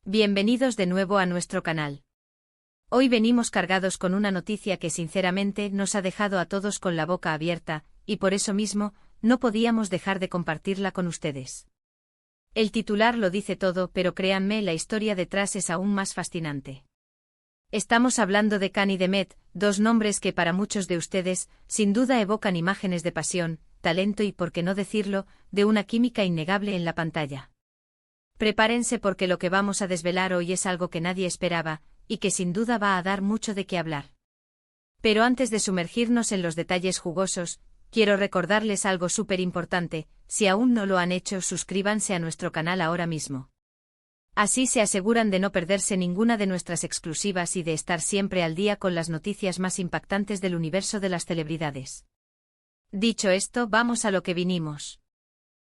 Bienvenidos de nuevo a nuestro canal. Hoy venimos cargados con una noticia que sinceramente nos ha dejado a todos con la boca abierta, y por eso mismo, no podíamos dejar de compartirla con ustedes. El titular lo dice todo, pero créanme, la historia detrás es aún más fascinante. Estamos hablando de Khan y Demet, dos nombres que para muchos de ustedes, sin duda evocan imágenes de pasión, talento y, por qué no decirlo, de una química innegable en la pantalla. Prepárense porque lo que vamos a desvelar hoy es algo que nadie esperaba, y que sin duda va a dar mucho de qué hablar. Pero antes de sumergirnos en los detalles jugosos, quiero recordarles algo súper importante: si aún no lo han hecho, suscríbanse a nuestro canal ahora mismo. Así se aseguran de no perderse ninguna de nuestras exclusivas y de estar siempre al día con las noticias más impactantes del universo de las celebridades. Dicho esto, vamos a lo que vinimos.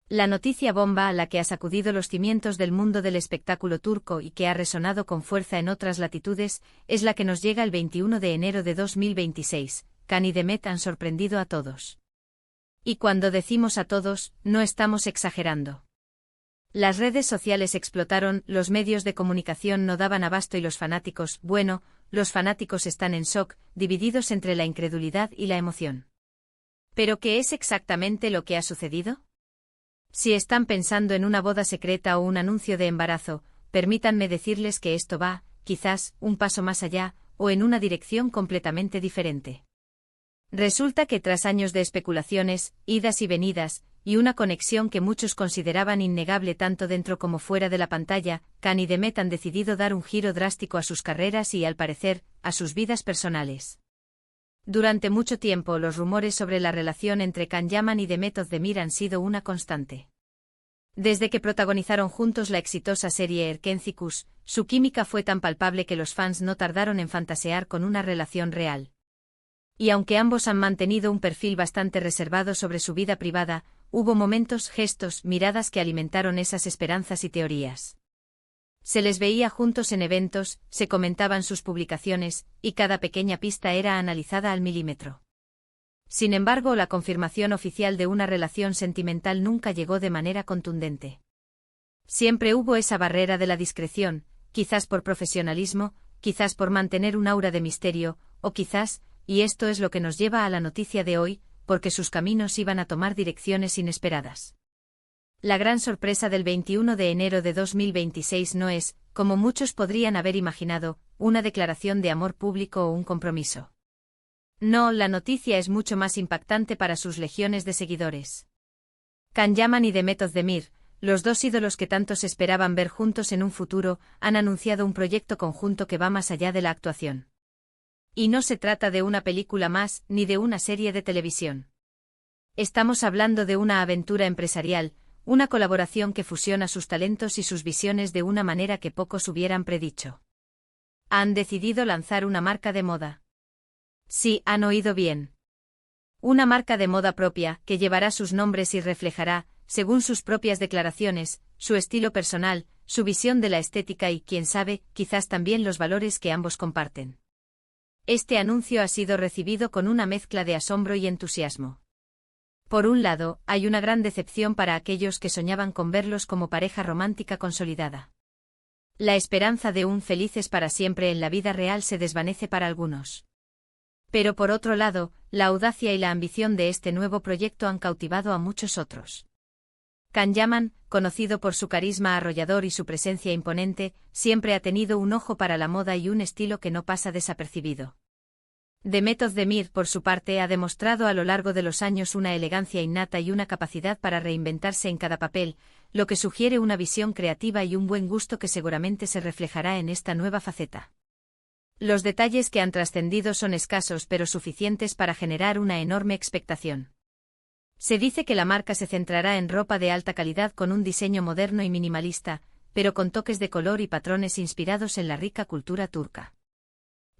La noticia bomba a la que ha sacudido los cimientos del mundo del espectáculo turco y que ha resonado con fuerza en otras latitudes, es la que nos llega el 21 de enero de 2026, Khan y Demet han sorprendido a todos. Y cuando decimos a todos, no estamos exagerando. Las redes sociales explotaron, los medios de comunicación no daban abasto y los fanáticos, bueno, los fanáticos están en shock, divididos entre la incredulidad y la emoción. ¿Pero qué es exactamente lo que ha sucedido? Si están pensando en una boda secreta o un anuncio de embarazo, permítanme decirles que esto va, quizás, un paso más allá, o en una dirección completamente diferente. Resulta que tras años de especulaciones, idas y venidas, y una conexión que muchos consideraban innegable tanto dentro como fuera de la pantalla, Khan y Demet han decidido dar un giro drástico a sus carreras y, al parecer, a sus vidas personales. Durante mucho tiempo los rumores sobre la relación entre Can Yaman y Demet Özdemir han sido una constante. Desde que protagonizaron juntos la exitosa serie Erkencikus, su química fue tan palpable que los fans no tardaron en fantasear con una relación real. Y aunque ambos han mantenido un perfil bastante reservado sobre su vida privada, hubo momentos, gestos, miradas que alimentaron esas esperanzas y teorías. Se les veía juntos en eventos, se comentaban sus publicaciones, y cada pequeña pista era analizada al milímetro. Sin embargo, la confirmación oficial de una relación sentimental nunca llegó de manera contundente. Siempre hubo esa barrera de la discreción, quizás por profesionalismo, quizás por mantener un aura de misterio, o quizás, y esto es lo que nos lleva a la noticia de hoy, porque sus caminos iban a tomar direcciones inesperadas. La gran sorpresa del 21 de enero de 2026 no es, como muchos podrían haber imaginado, una declaración de amor público o un compromiso. No, la noticia es mucho más impactante para sus legiones de seguidores. Can Yaman y Demet Özdemir, los dos ídolos que tantos esperaban ver juntos en un futuro, han anunciado un proyecto conjunto que va más allá de la actuación. Y no se trata de una película más, ni de una serie de televisión. Estamos hablando de una aventura empresarial, una colaboración que fusiona sus talentos y sus visiones de una manera que pocos hubieran predicho. Han decidido lanzar una marca de moda. Sí, han oído bien. Una marca de moda propia, que llevará sus nombres y reflejará, según sus propias declaraciones, su estilo personal, su visión de la estética y, quién sabe, quizás también los valores que ambos comparten. Este anuncio ha sido recibido con una mezcla de asombro y entusiasmo. Por un lado, hay una gran decepción para aquellos que soñaban con verlos como pareja romántica consolidada. La esperanza de un felices para siempre en la vida real se desvanece para algunos. Pero por otro lado, la audacia y la ambición de este nuevo proyecto han cautivado a muchos otros. Can Yaman, conocido por su carisma arrollador y su presencia imponente, siempre ha tenido un ojo para la moda y un estilo que no pasa desapercibido. Demet Özdemir, por su parte, ha demostrado a lo largo de los años una elegancia innata y una capacidad para reinventarse en cada papel, lo que sugiere una visión creativa y un buen gusto que seguramente se reflejará en esta nueva faceta. Los detalles que han trascendido son escasos pero suficientes para generar una enorme expectación. Se dice que la marca se centrará en ropa de alta calidad con un diseño moderno y minimalista, pero con toques de color y patrones inspirados en la rica cultura turca.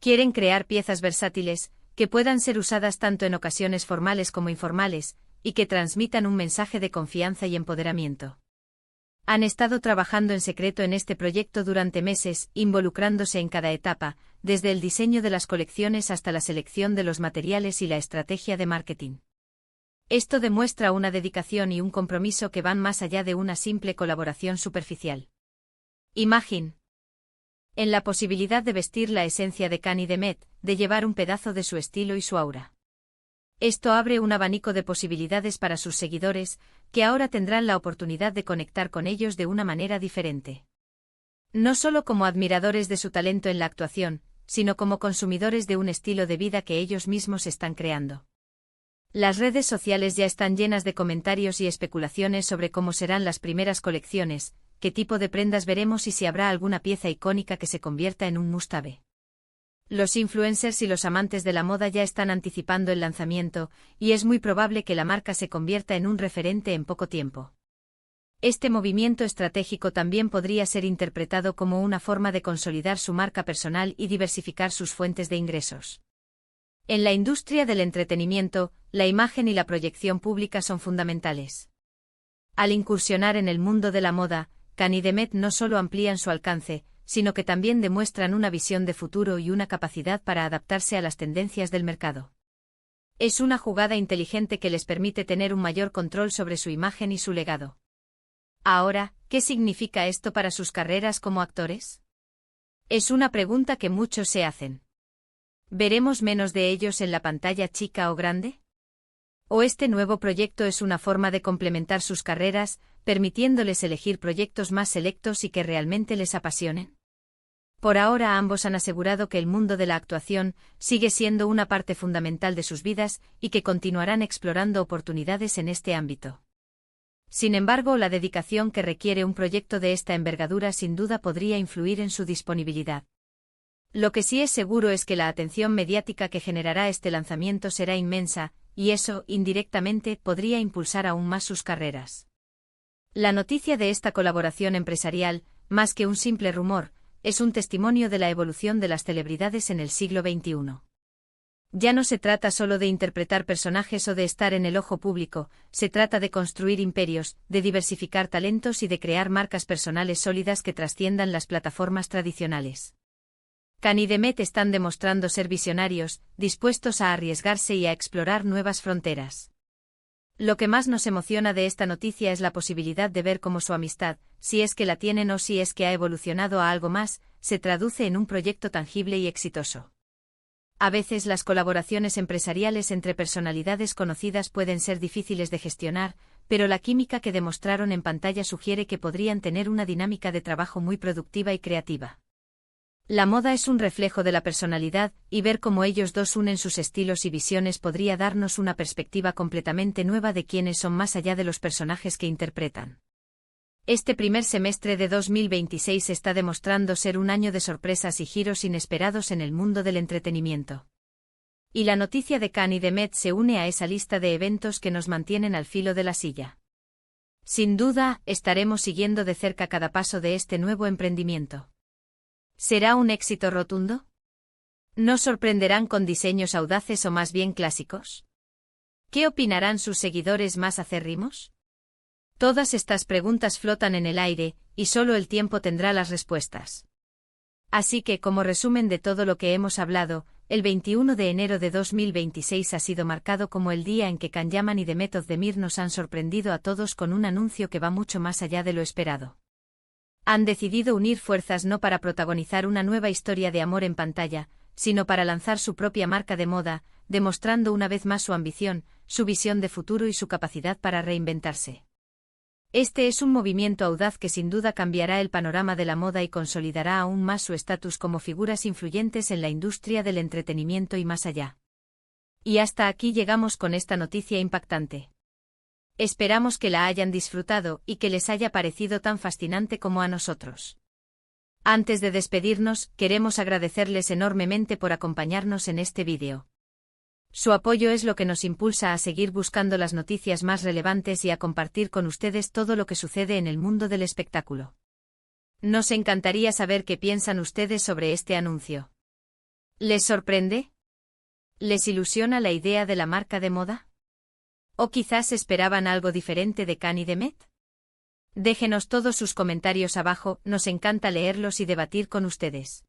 Quieren crear piezas versátiles, que puedan ser usadas tanto en ocasiones formales como informales, y que transmitan un mensaje de confianza y empoderamiento. Han estado trabajando en secreto en este proyecto durante meses, involucrándose en cada etapa, desde el diseño de las colecciones hasta la selección de los materiales y la estrategia de marketing. Esto demuestra una dedicación y un compromiso que van más allá de una simple colaboración superficial. Imagine. en la posibilidad de vestir la esencia de Kanye de Met, de llevar un pedazo de su estilo y su aura. Esto abre un abanico de posibilidades para sus seguidores, que ahora tendrán la oportunidad de conectar con ellos de una manera diferente. No solo como admiradores de su talento en la actuación, sino como consumidores de un estilo de vida que ellos mismos están creando. Las redes sociales ya están llenas de comentarios y especulaciones sobre cómo serán las primeras colecciones, qué tipo de prendas veremos y si habrá alguna pieza icónica que se convierta en un must-have. Los influencers y los amantes de la moda ya están anticipando el lanzamiento, y es muy probable que la marca se convierta en un referente en poco tiempo. Este movimiento estratégico también podría ser interpretado como una forma de consolidar su marca personal y diversificar sus fuentes de ingresos. En la industria del entretenimiento, la imagen y la proyección pública son fundamentales. Al incursionar en el mundo de la moda, Kanye de Met no solo amplían su alcance, sino que también demuestran una visión de futuro y una capacidad para adaptarse a las tendencias del mercado. Es una jugada inteligente que les permite tener un mayor control sobre su imagen y su legado. Ahora, ¿qué significa esto para sus carreras como actores? Es una pregunta que muchos se hacen. ¿Veremos menos de ellos en la pantalla chica o grande? ¿O este nuevo proyecto es una forma de complementar sus carreras, permitiéndoles elegir proyectos más selectos y que realmente les apasionen? Por ahora ambos han asegurado que el mundo de la actuación sigue siendo una parte fundamental de sus vidas y que continuarán explorando oportunidades en este ámbito. Sin embargo, la dedicación que requiere un proyecto de esta envergadura sin duda podría influir en su disponibilidad. Lo que sí es seguro es que la atención mediática que generará este lanzamiento será inmensa, y eso, indirectamente, podría impulsar aún más sus carreras. La noticia de esta colaboración empresarial, más que un simple rumor, es un testimonio de la evolución de las celebridades en el siglo XXI. Ya no se trata solo de interpretar personajes o de estar en el ojo público, se trata de construir imperios, de diversificar talentos y de crear marcas personales sólidas que trasciendan las plataformas tradicionales. Kanye de Met están demostrando ser visionarios, dispuestos a arriesgarse y a explorar nuevas fronteras. Lo que más nos emociona de esta noticia es la posibilidad de ver cómo su amistad, si es que la tienen o si es que ha evolucionado a algo más, se traduce en un proyecto tangible y exitoso. A veces las colaboraciones empresariales entre personalidades conocidas pueden ser difíciles de gestionar, pero la química que demostraron en pantalla sugiere que podrían tener una dinámica de trabajo muy productiva y creativa. La moda es un reflejo de la personalidad, y ver cómo ellos dos unen sus estilos y visiones podría darnos una perspectiva completamente nueva de quiénes son más allá de los personajes que interpretan. Este primer semestre de 2026 está demostrando ser un año de sorpresas y giros inesperados en el mundo del entretenimiento. Y la noticia de Kanye de Met se une a esa lista de eventos que nos mantienen al filo de la silla. Sin duda, estaremos siguiendo de cerca cada paso de este nuevo emprendimiento. ¿Será un éxito rotundo? ¿Nos sorprenderán con diseños audaces o más bien clásicos? ¿Qué opinarán sus seguidores más acérrimos? Todas estas preguntas flotan en el aire, y solo el tiempo tendrá las respuestas. Así que, como resumen de todo lo que hemos hablado, el 21 de enero de 2026 ha sido marcado como el día en que Kanye y The Met of the Mir nos han sorprendido a todos con un anuncio que va mucho más allá de lo esperado. Han decidido unir fuerzas no para protagonizar una nueva historia de amor en pantalla, sino para lanzar su propia marca de moda, demostrando una vez más su ambición, su visión de futuro y su capacidad para reinventarse. Este es un movimiento audaz que sin duda cambiará el panorama de la moda y consolidará aún más su estatus como figuras influyentes en la industria del entretenimiento y más allá. Y hasta aquí llegamos con esta noticia impactante. Esperamos que la hayan disfrutado y que les haya parecido tan fascinante como a nosotros. Antes de despedirnos, queremos agradecerles enormemente por acompañarnos en este vídeo. Su apoyo es lo que nos impulsa a seguir buscando las noticias más relevantes y a compartir con ustedes todo lo que sucede en el mundo del espectáculo. Nos encantaría saber qué piensan ustedes sobre este anuncio. ¿Les sorprende? ¿Les ilusiona la idea de la marca de moda? ¿O quizás esperaban algo diferente de Kanye de Met? Déjenos todos sus comentarios abajo, nos encanta leerlos y debatir con ustedes.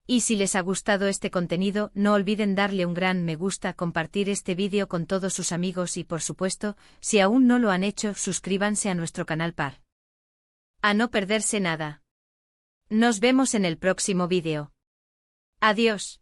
Y si les ha gustado este contenido, no olviden darle un gran me gusta, compartir este vídeo con todos sus amigos y por supuesto, si aún no lo han hecho, suscríbanse a nuestro canal para no perderse nada. Nos vemos en el próximo vídeo. Adiós.